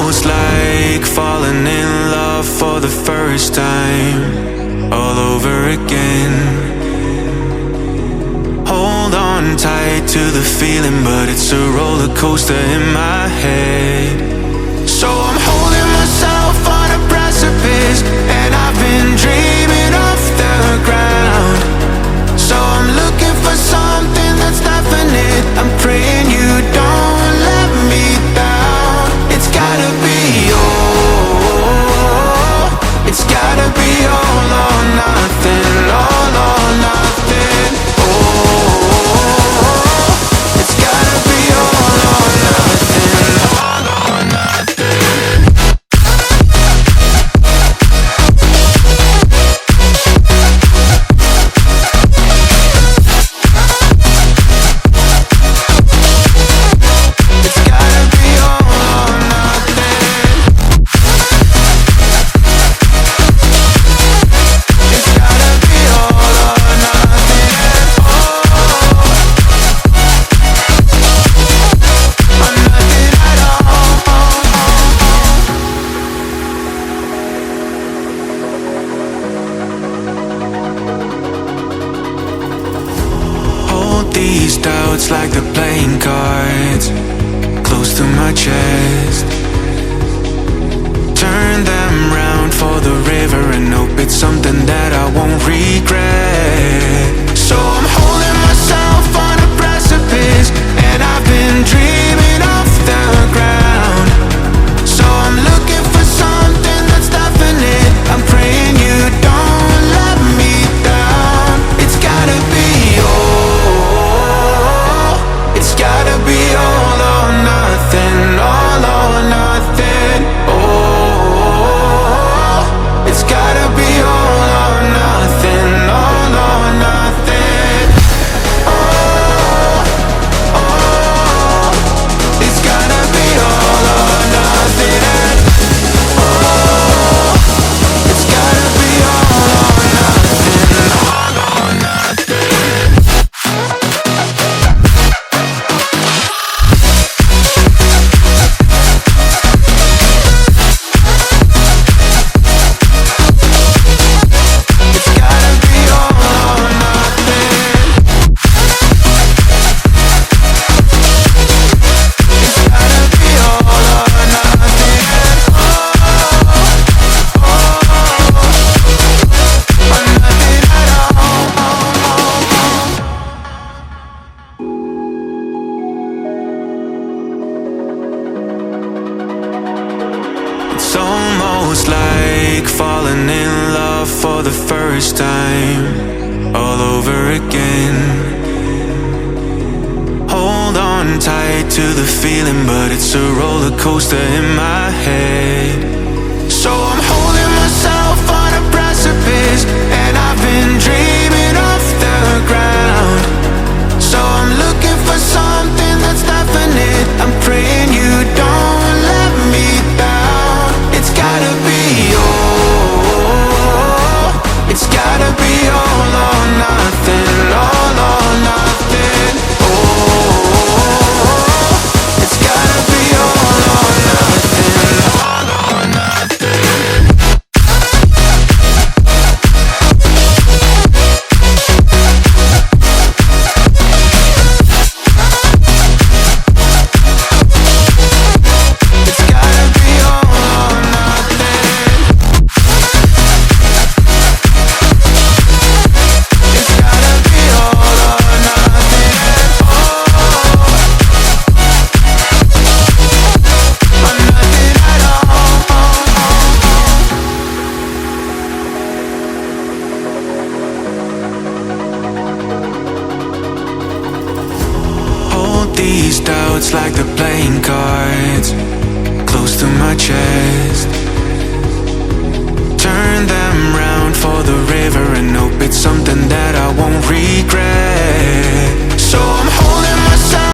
almost like falling in love for the first time, all over again. Hold on tight to the feeling, but it's a roller coaster in my head. So I'm holding myself on a precipice, and I've been dreaming off the ground. So I'm looking for something that's definite. I'm praying you don't let me down. It's gotta be all, it's gotta be all or nothing, all or nothing. Oh, it's gotta be all or nothing, all or nothing. These doubts like the playing cards close to my chest. Turn them round for the river and hope it's something that I won't regret. So I'm holding myself on a precipice, and I've been dreaming off the ground. So I'm looking for something that's definite. I'm praying you don't let me down. It's gotta be it's gotta be all or nothing, all or nothing. Oh, it's gotta be all or nothing, all or nothing. Oh, oh, it's gotta be all or nothing. Oh, it's gotta be all or nothing, all or nothing. It's almost like falling in love for the first time, all over again. Hold on tight to the feeling, but it's a roller coaster in my head. So I'm holding myself on a precipice, and I've been dreaming off the ground. So I'm looking for something that's definite. I'm praying you don't let me down. It's gotta be all, it's gotta be all or nothing, all or nothing. Oh, it's gotta be all or nothing, all or nothing. These doubts like the playing cards